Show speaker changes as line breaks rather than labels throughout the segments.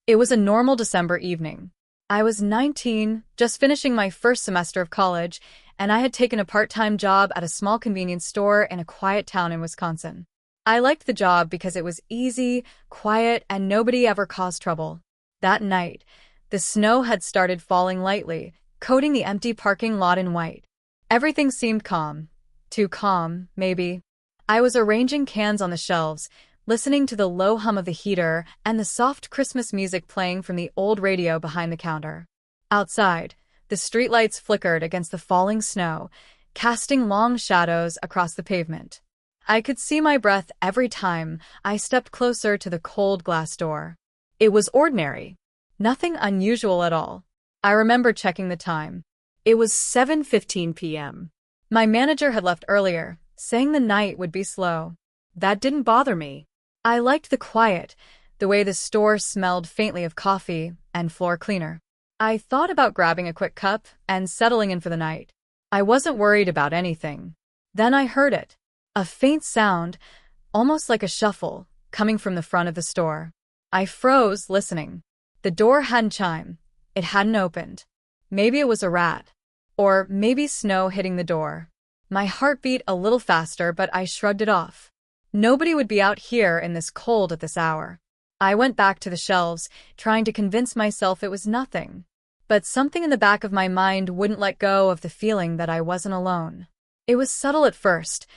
It was a normal December evening. I was 19, just finishing my first semester of college, and I had taken a part-time job at a small convenience store in a quiet town in Wisconsin. I liked the job because it was easy, quiet, and nobody ever caused trouble. That night, the snow had started falling lightly, coating the empty parking lot in white. Everything seemed calm. Too calm, maybe. I was arranging cans on the shelves, listening to the low hum of the heater and the soft Christmas music playing from the old radio behind the counter. Outside, the streetlights flickered against the falling snow, casting long shadows across the pavement. I could see my breath every time I stepped closer to the cold glass door. It was ordinary. Nothing unusual at all. I remember checking the time. It was 7:15 p.m. My manager had left earlier, saying the night would be slow. That didn't bother me. I liked the quiet, the way the store smelled faintly of coffee and floor cleaner. I thought about grabbing a quick cup and settling in for the night. I wasn't worried about anything. Then I heard it. A faint sound, almost like a shuffle, coming from the front of the store. I froze, listening. The door hadn't chimed. It hadn't opened. Maybe it was a rat. Or maybe snow hitting the door. My heart beat a little faster, but I shrugged it off. Nobody would be out here in this cold at this hour. I went back to the shelves, trying to convince myself it was nothing. But something in the back of my mind wouldn't let go of the feeling that I wasn't alone. It was subtle at first,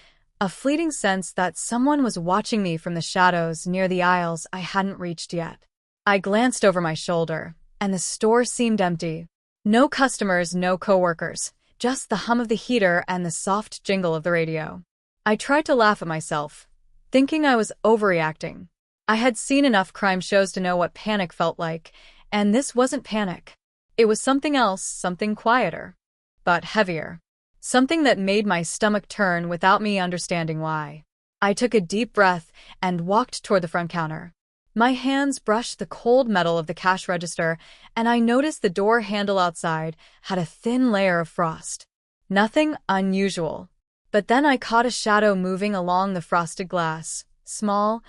a fleeting sense that someone was watching me from the shadows near the aisles I hadn't reached yet. I glanced over my shoulder, and the store seemed empty. No customers, no coworkers, just the hum of the heater and the soft jingle of the radio. I tried to laugh at myself, thinking I was overreacting. I had seen enough crime shows to know what panic felt like, and this wasn't panic. It was something else, something quieter, but heavier. Something that made my stomach turn without me understanding why. I took a deep breath and walked toward the front counter. My hands brushed the cold metal of the cash register, and I noticed the door handle outside had a thin layer of frost. Nothing unusual. But then I caught a shadow moving along the frosted glass, small,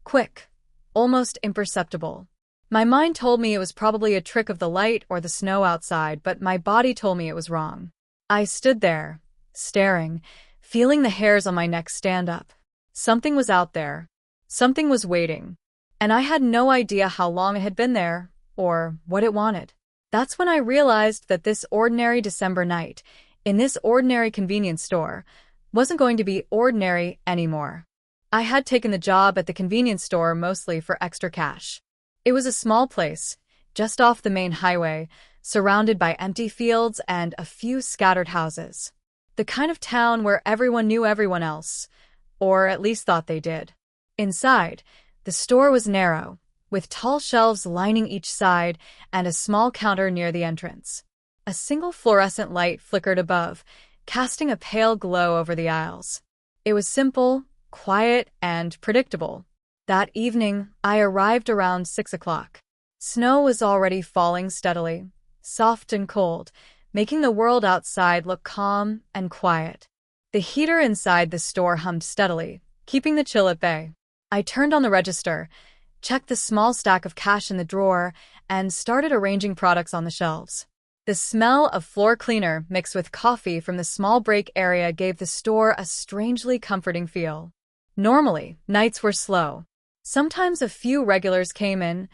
quick, almost imperceptible. My mind told me it was probably a trick of the light or the snow outside, but my body told me it was wrong. I stood there, staring, feeling the hairs on my neck stand up. Something was out there. Something was waiting. And I had no idea how long it had been there, or what it wanted. That's when I realized that this ordinary December night, in this ordinary convenience store, wasn't going to be ordinary anymore. I had taken the job at the convenience store mostly for extra cash. It was a small place, just off the main highway, surrounded by empty fields and a few scattered houses. The kind of town where everyone knew everyone else, or at least thought they did. Inside, the store was narrow, with tall shelves lining each side and a small counter near the entrance. A single fluorescent light flickered above, casting a pale glow over the aisles. It was simple, quiet, and predictable. That evening, I arrived around 6 o'clock. Snow was already falling steadily, soft and cold, making the world outside look calm and quiet. The heater inside the store hummed steadily, keeping the chill at bay. I turned on the register, checked the small stack of cash in the drawer, and started arranging products on the shelves. The smell of floor cleaner mixed with coffee from the small break area gave the store a strangely comforting feel. Normally, nights were slow. Sometimes a few regulars came in,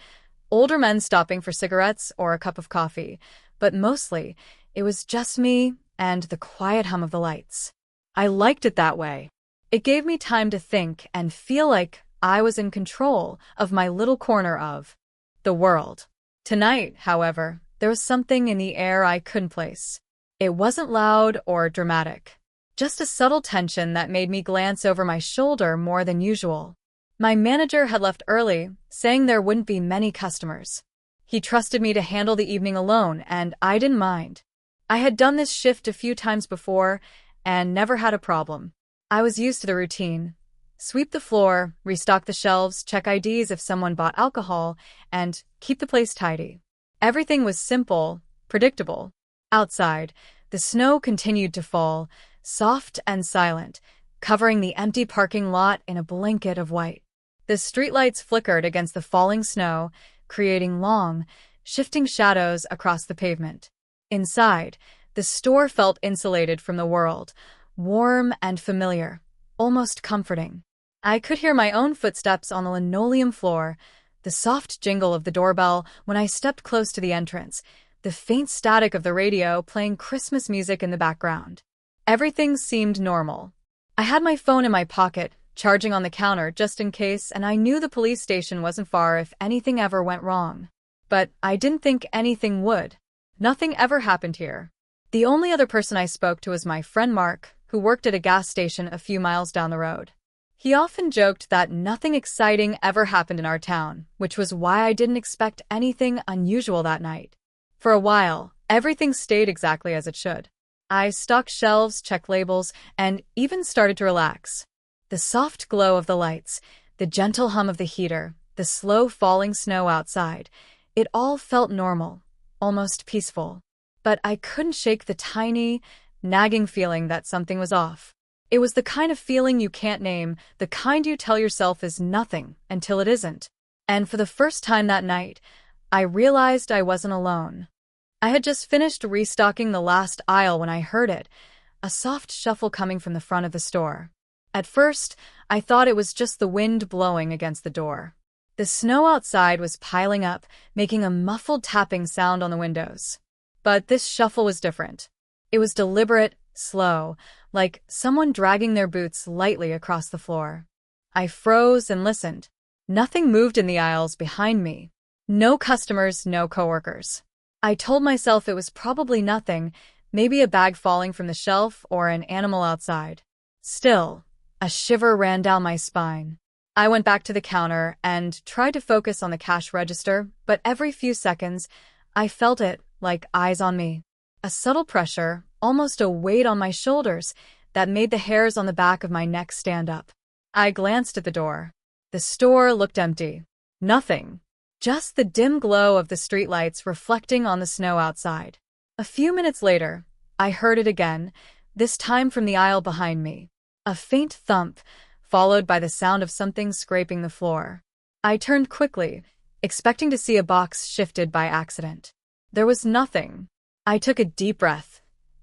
older men stopping for cigarettes or a cup of coffee, but mostly, it was just me and the quiet hum of the lights. I liked it that way. It gave me time to think and feel like I was in control of my little corner of the world. Tonight, however, there was something in the air I couldn't place. It wasn't loud or dramatic, just a subtle tension that made me glance over my shoulder more than usual. My manager had left early, saying there wouldn't be many customers. He trusted me to handle the evening alone, and I didn't mind. I had done this shift a few times before and never had a problem. I was used to the routine. Sweep the floor, restock the shelves, check IDs if someone bought alcohol, and keep the place tidy. Everything was simple, predictable. Outside, the snow continued to fall, soft and silent, covering the empty parking lot in a blanket of white. The streetlights flickered against the falling snow, creating long, shifting shadows across the pavement. Inside, the store felt insulated from the world, warm and familiar, almost comforting. I could hear my own footsteps on the linoleum floor, the soft jingle of the doorbell when I stepped close to the entrance, the faint static of the radio playing Christmas music in the background. Everything seemed normal. I had my phone in my pocket, charging on the counter just in case, and I knew the police station wasn't far if anything ever went wrong. But I didn't think anything would. Nothing ever happened here. The only other person I spoke to was my friend Mark, who worked at a gas station a few miles down the road. He often joked that nothing exciting ever happened in our town, which was why I didn't expect anything unusual that night. For a while, everything stayed exactly as it should. I stocked shelves, checked labels, and even started to relax. The soft glow of the lights, the gentle hum of the heater, the slow falling snow outside, it all felt normal, almost peaceful. But I couldn't shake the tiny, nagging feeling that something was off. It was the kind of feeling you can't name, the kind you tell yourself is nothing until it isn't. And for the first time that night, I realized I wasn't alone. I had just finished restocking the last aisle when I heard it, a soft shuffle coming from the front of the store. At first, I thought it was just the wind blowing against the door. The snow outside was piling up, making a muffled tapping sound on the windows. But this shuffle was different. It was deliberate, slow, like someone dragging their boots lightly across the floor. I froze and listened. Nothing moved in the aisles behind me. No customers, no coworkers. I told myself it was probably nothing, maybe a bag falling from the shelf or an animal outside. Still, a shiver ran down my spine. I went back to the counter and tried to focus on the cash register, but every few seconds, I felt it, like eyes on me. A subtle pressure, almost a weight on my shoulders, that made the hairs on the back of my neck stand up. I glanced at the door. The store looked empty. Nothing. Just the dim glow of the streetlights reflecting on the snow outside. A few minutes later, I heard it again, this time from the aisle behind me. A faint thump, followed by the sound of something scraping the floor. I turned quickly, expecting to see a box shifted by accident. There was nothing. I took a deep breath,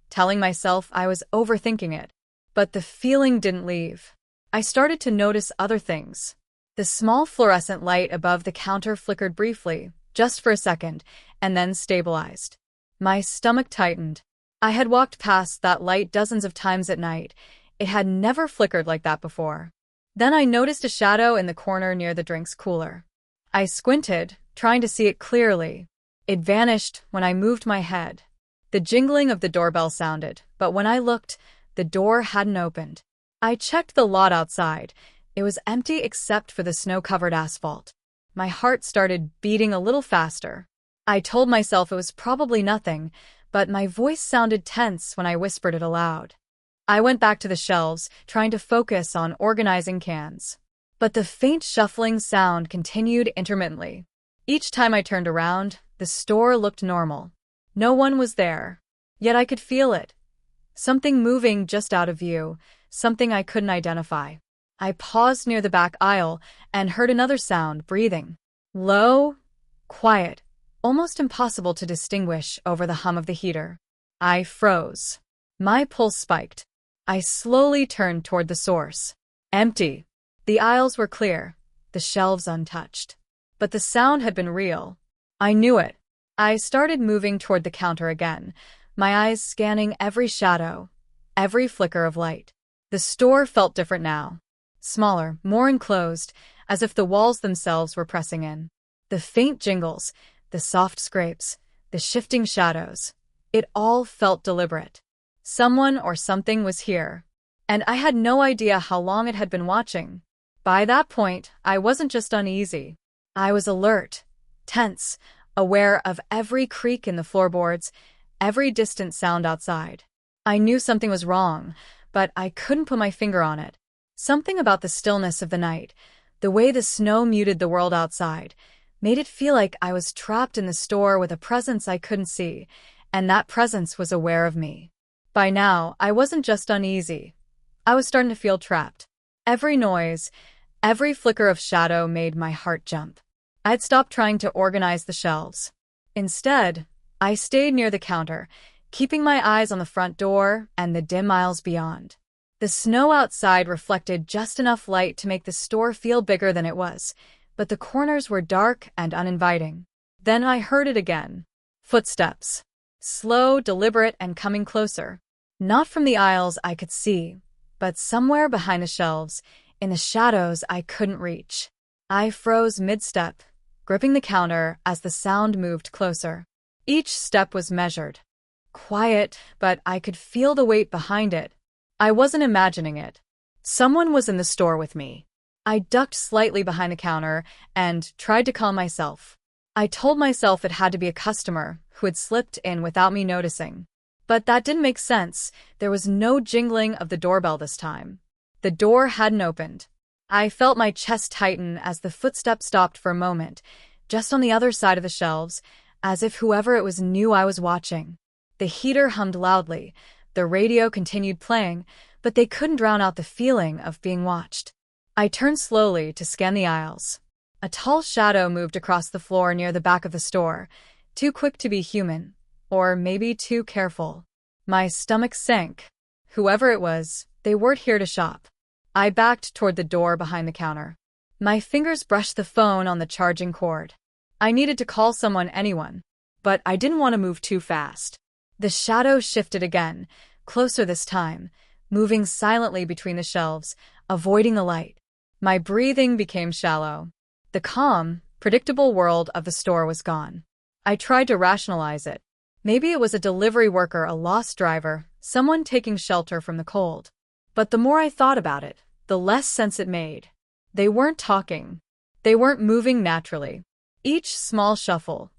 telling myself I was overthinking it. But the feeling didn't leave. I started to notice other things. The small fluorescent light above the counter flickered briefly, just for a second, and then stabilized. My stomach tightened. I had walked past that light dozens of times at night. It had never flickered like that before. Then I noticed a shadow in the corner near the drinks cooler. I squinted, trying to see it clearly. It vanished when I moved my head. The jingling of the doorbell sounded, but when I looked, the door hadn't opened. I checked the lot outside. It was empty except for the snow-covered asphalt. My heart started beating a little faster. I told myself it was probably nothing, but my voice sounded tense when I whispered it aloud. I went back to the shelves, trying to focus on organizing cans. But the faint shuffling sound continued intermittently. Each time I turned around, the store looked normal. No one was there. Yet I could feel it. Something moving just out of view, something I couldn't identify. I paused near the back aisle and heard another sound, breathing. Low, quiet, almost impossible to distinguish over the hum of the heater. I froze. My pulse spiked. I slowly turned toward the source. Empty. The aisles were clear, the shelves untouched. But the sound had been real. I knew it. I started moving toward the counter again, my eyes scanning every shadow, every flicker of light. The store felt different now. Smaller, more enclosed, as if the walls themselves were pressing in. The faint jingles, the soft scrapes, the shifting shadows. It all felt deliberate. Someone or something was here. And I had no idea how long it had been watching. By that point, I wasn't just uneasy. I was alert, tense, aware of every creak in the floorboards, every distant sound outside. I knew something was wrong, but I couldn't put my finger on it. Something about the stillness of the night, the way the snow muted the world outside, made it feel like I was trapped in the store with a presence I couldn't see, and that presence was aware of me. By now, I wasn't just uneasy. I was starting to feel trapped. Every noise, every flicker of shadow made my heart jump. I'd stopped trying to organize the shelves. Instead, I stayed near the counter, keeping my eyes on the front door and the dim aisles beyond. The snow outside reflected just enough light to make the store feel bigger than it was, but the corners were dark and uninviting. Then I heard it again. Footsteps. Slow, deliberate, and coming closer. Not from the aisles I could see, but somewhere behind the shelves, in the shadows I couldn't reach. I froze mid-step, gripping the counter as the sound moved closer. Each step was measured. Quiet, but I could feel the weight behind it. I wasn't imagining it. Someone was in the store with me. I ducked slightly behind the counter and tried to calm myself. I told myself it had to be a customer who had slipped in without me noticing. But that didn't make sense. There was no jingling of the doorbell this time. The door hadn't opened. I felt my chest tighten as the footsteps stopped for a moment, just on the other side of the shelves, as if whoever it was knew I was watching. The heater hummed loudly. The radio continued playing, but they couldn't drown out the feeling of being watched. I turned slowly to scan the aisles. A tall shadow moved across the floor near the back of the store, too quick to be human, or maybe too careful. My stomach sank. Whoever it was, they weren't here to shop. I backed toward the door behind the counter. My fingers brushed the phone on the charging cord. I needed to call anyone, but I didn't want to move too fast. The shadow shifted again, closer this time, moving silently between the shelves, avoiding the light. My breathing became shallow. The calm, predictable world of the store was gone. I tried to rationalize it. Maybe it was a delivery worker, a lost driver, someone taking shelter from the cold. But the more I thought about it, the less sense it made. They weren't talking. They weren't moving naturally. Each small shuffle,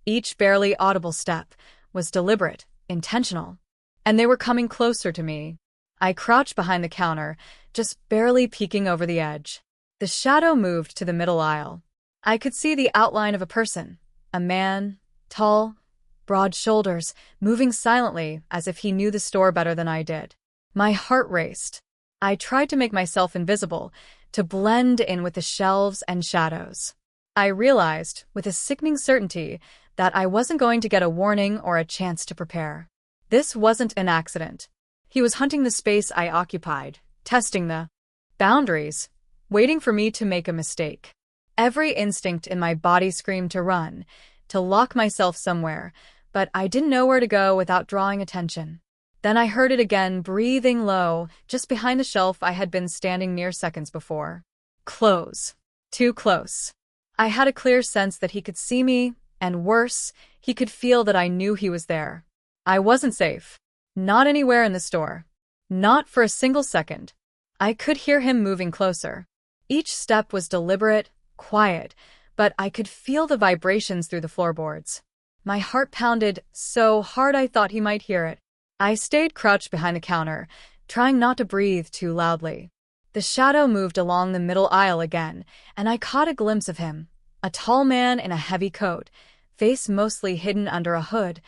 each barely audible step, was deliberate, intentional. And they were coming closer to me. I crouched behind the counter, just barely peeking over the edge. The shadow moved to the middle aisle. I could see the outline of a person, a man, tall, broad shoulders, moving silently as if he knew the store better than I did. My heart raced. I tried to make myself invisible, to blend in with the shelves and shadows. I realized, with a sickening certainty, that I wasn't going to get a warning or a chance to prepare. This wasn't an accident. He was hunting the space I occupied, testing the boundaries, waiting for me to make a mistake. Every instinct in my body screamed to run, to lock myself somewhere, but I didn't know where to go without drawing attention. Then I heard it again, breathing low, just behind the shelf I had been standing near seconds before. Close. Too close. I had a clear sense that he could see me, and worse, he could feel that I knew he was there. I wasn't safe. Not anywhere in the store. Not for a single second. I could hear him moving closer. Each step was deliberate, quiet, but I could feel the vibrations through the floorboards. My heart pounded so hard I thought he might hear it. I stayed crouched behind the counter, trying not to breathe too loudly. The shadow moved along the middle aisle again, and I caught a glimpse of him. A tall man in a heavy coat, face mostly hidden under a hood,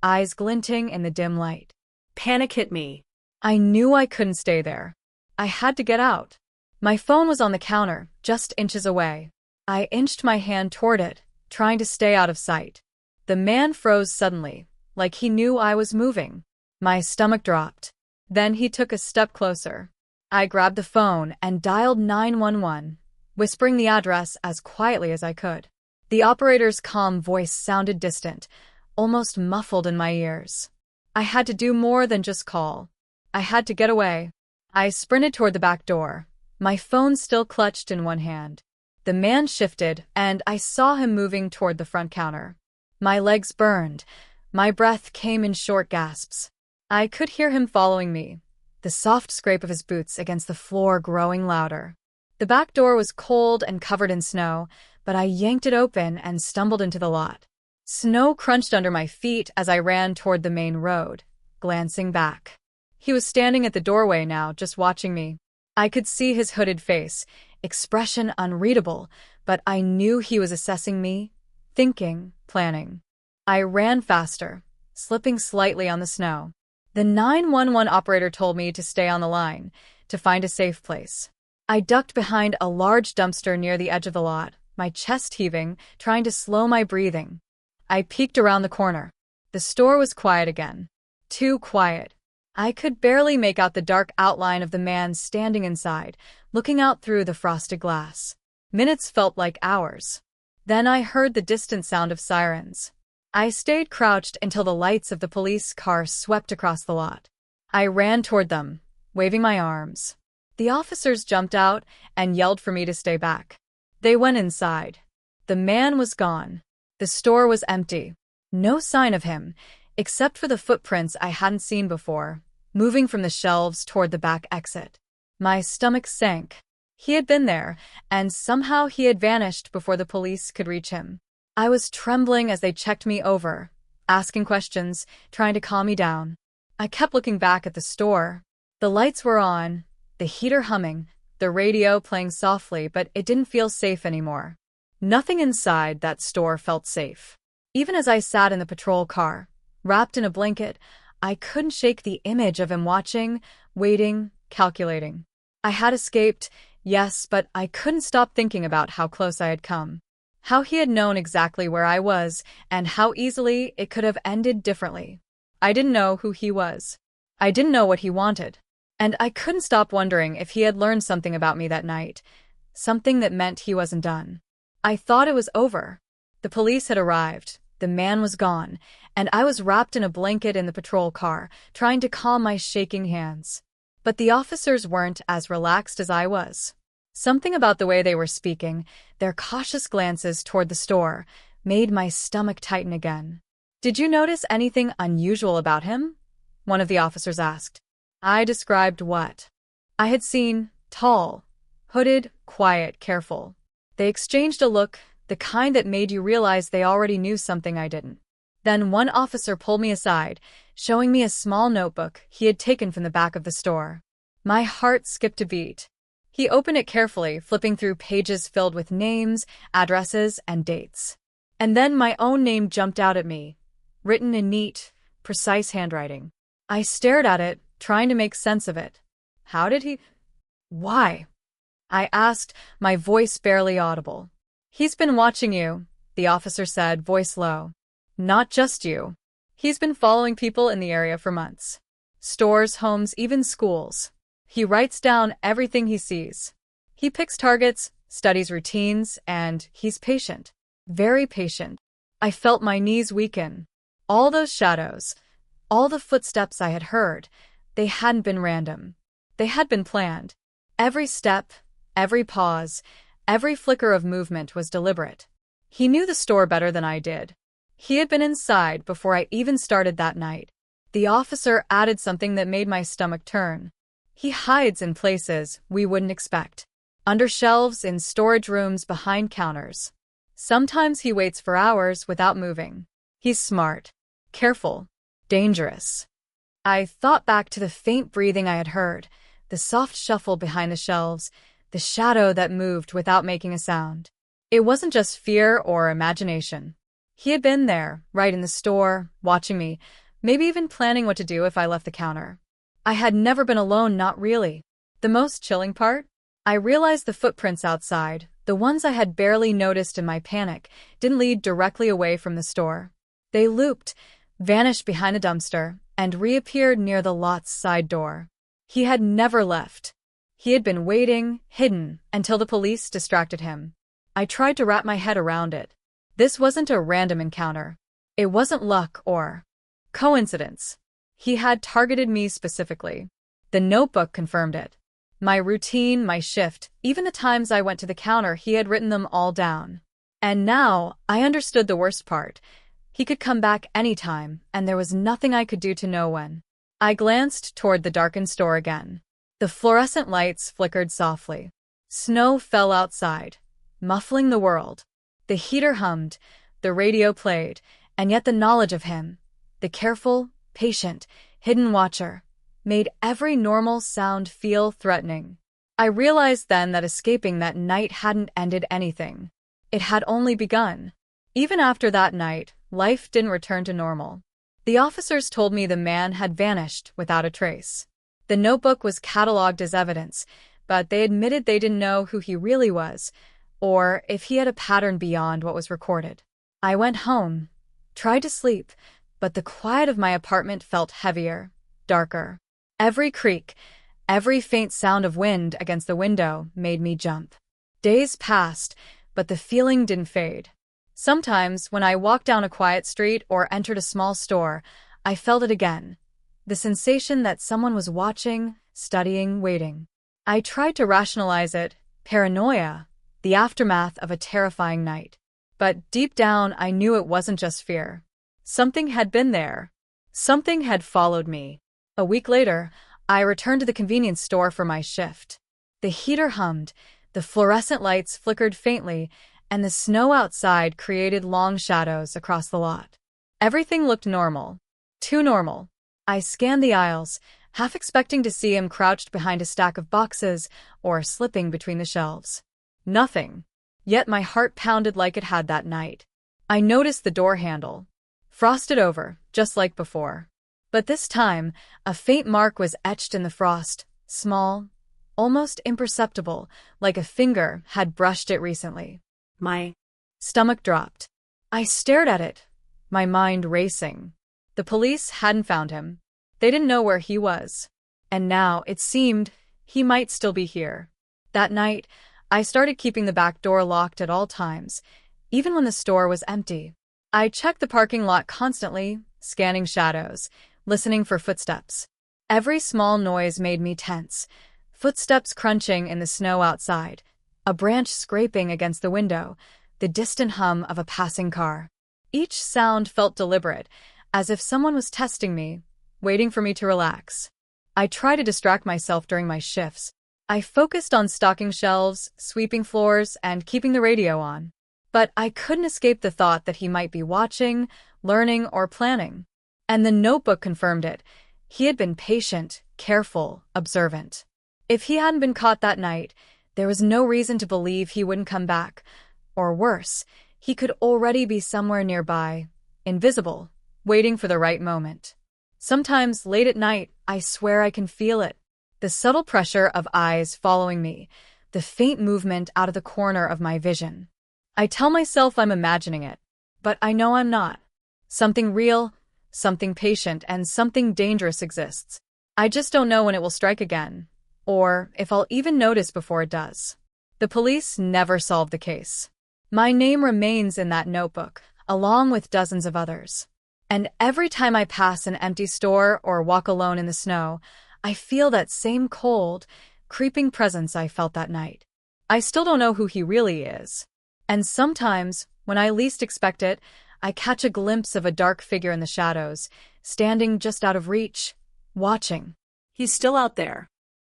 eyes glinting in the dim light. Panic hit me. I knew I couldn't stay there. I had to get out. My phone was on the counter, just inches away. I inched my hand toward it, trying to stay out of sight. The man froze suddenly, like he knew I was moving. My stomach dropped. Then he took a step closer. I grabbed the phone and dialed 911, whispering the address as quietly as I could. The operator's calm voice sounded distant, almost muffled in my ears. I had to do more than just call. I had to get away. I sprinted toward the back door, my phone still clutched in one hand. The man shifted, and I saw him moving toward the front counter. My legs burned. My breath came in short gasps. I could hear him following me, the soft scrape of his boots against the floor growing louder. The back door was cold and covered in snow, but I yanked it open and stumbled into the lot. Snow crunched under my feet as I ran toward the main road, glancing back. He was standing at the doorway now, just watching me. I could see his hooded face, expression unreadable, but I knew he was assessing me, thinking, planning. I ran faster, slipping slightly on the snow. The 911 operator told me to stay on the line, to find a safe place. I ducked behind a large dumpster near the edge of the lot, my chest heaving, trying to slow my breathing. I peeked around the corner. The store was quiet again. Too quiet. I could barely make out the dark outline of the man standing inside, looking out through the frosted glass. Minutes felt like hours. Then I heard the distant sound of sirens. I stayed crouched until the lights of the police car swept across the lot. I ran toward them, waving my arms. The officers jumped out and yelled for me to stay back. They went inside. The man was gone. The store was empty. No sign of him, except for the footprints I hadn't seen before, moving from the shelves toward the back exit. My stomach sank. He had been there, and somehow he had vanished before the police could reach him. I was trembling as they checked me over, asking questions, trying to calm me down. I kept looking back at the store. The lights were on, the heater humming, the radio playing softly, but it didn't feel safe anymore. Nothing inside that store felt safe. Even as I sat in the patrol car, wrapped in a blanket, I couldn't shake the image of him watching, waiting, calculating. I had escaped, yes, but I couldn't stop thinking about how close I had come. How he had known exactly where I was, and how easily it could have ended differently. I didn't know who he was. I didn't know what he wanted. And I couldn't stop wondering if he had learned something about me that night. Something that meant he wasn't done. I thought it was over. The police had arrived, the man was gone, and I was wrapped in a blanket in the patrol car, trying to calm my shaking hands. But the officers weren't as relaxed as I was. Something about the way they were speaking, their cautious glances toward the store, made my stomach tighten again. "Did you notice anything unusual about him?" one of the officers asked. I described what I had seen: tall, hooded, quiet, careful. They exchanged a look, the kind that made you realize they already knew something I didn't. Then one officer pulled me aside, showing me a small notebook he had taken from the back of the store. My heart skipped a beat. He opened it carefully, flipping through pages filled with names, addresses, and dates. And then my own name jumped out at me, written in neat, precise handwriting. I stared at it, trying to make sense of it. How did he? Why? I asked, my voice barely audible. "He's been watching you," the officer said, voice low. "Not just you. He's been following people in the area for months. Stores, homes, even schools. He writes down everything he sees. He picks targets, studies routines, and he's patient. Very patient." I felt my knees weaken. All those shadows, all the footsteps I had heard, they hadn't been random. They had been planned. Every step, every pause, every flicker of movement was deliberate. He knew the store better than I did. He had been inside before I even started that night. The officer added something that made my stomach turn. He hides in places we wouldn't expect. Under shelves, in storage rooms, behind counters. Sometimes he waits for hours without moving. He's smart, careful, dangerous. I thought back to the faint breathing I had heard, the soft shuffle behind the shelves, the shadow that moved without making a sound. It wasn't just fear or imagination. He had been there, right in the store, watching me, maybe even planning what to do if I left the counter. I had never been alone, not really. The most chilling part? I realized the footprints outside, the ones I had barely noticed in my panic, didn't lead directly away from the store. They looped, vanished behind a dumpster, and reappeared near the lot's side door. He had never left. He had been waiting, hidden, until the police distracted him. I tried to wrap my head around it. This wasn't a random encounter. It wasn't luck or coincidence. He had targeted me specifically. The notebook confirmed it. My routine, my shift, even the times I went to the counter, he had written them all down. And now, I understood the worst part. He could come back anytime, and there was nothing I could do to know when. I glanced toward the darkened store again. The fluorescent lights flickered softly. Snow fell outside, muffling the world. The heater hummed, the radio played, and yet the knowledge of him, the careful, patient, hidden watcher, made every normal sound feel threatening. I realized then that escaping that night hadn't ended anything. It had only begun. Even after that night, life didn't return to normal. The officers told me the man had vanished without a trace. The notebook was catalogued as evidence, but they admitted they didn't know who he really was, or if he had a pattern beyond what was recorded. I went home, tried to sleep, but the quiet of my apartment felt heavier, darker. Every creak, every faint sound of wind against the window made me jump. Days passed, but the feeling didn't fade. Sometimes, when I walked down a quiet street or entered a small store, I felt it again. The sensation that someone was watching, studying, waiting. I tried to rationalize it, paranoia, the aftermath of a terrifying night. But deep down, I knew it wasn't just fear. Something had been there. Something had followed me. A week later, I returned to the convenience store for my shift. The heater hummed, the fluorescent lights flickered faintly, and the snow outside created long shadows across the lot. Everything looked normal. Too normal. I scanned the aisles, half expecting to see him crouched behind a stack of boxes or slipping between the shelves. Nothing. Yet my heart pounded like it had that night. I noticed the door handle. Frosted over, just like before. But this time, a faint mark was etched in the frost, small, almost imperceptible, like a finger had brushed it recently. My stomach dropped. I stared at it, my mind racing. The police hadn't found him. They didn't know where he was. And now, it seemed, he might still be here. That night, I started keeping the back door locked at all times, even when the store was empty. I checked the parking lot constantly, scanning shadows, listening for footsteps. Every small noise made me tense. Footsteps crunching in the snow outside, a branch scraping against the window, the distant hum of a passing car. Each sound felt deliberate, as if someone was testing me, waiting for me to relax. I tried to distract myself during my shifts. I focused on stocking shelves, sweeping floors, and keeping the radio on. But I couldn't escape the thought that he might be watching, learning, or planning. And the notebook confirmed it. He had been patient, careful, observant. If he hadn't been caught that night, there was no reason to believe he wouldn't come back. Or worse, he could already be somewhere nearby, invisible, waiting for the right moment. Sometimes, late at night, I swear I can feel it. The subtle pressure of eyes following me, the faint movement out of the corner of my vision. I tell myself I'm imagining it, but I know I'm not. Something real, something patient, and something dangerous exists. I just don't know when it will strike again, or if I'll even notice before it does. The police never solved the case. My name remains in that notebook, along with dozens of others. And every time I pass an empty store or walk alone in the snow, I feel that same cold, creeping presence I felt that night. I still don't know who he really is. And sometimes, when I least expect it, I catch a glimpse of a dark figure in the shadows, standing just out of reach, watching.
He's still out there,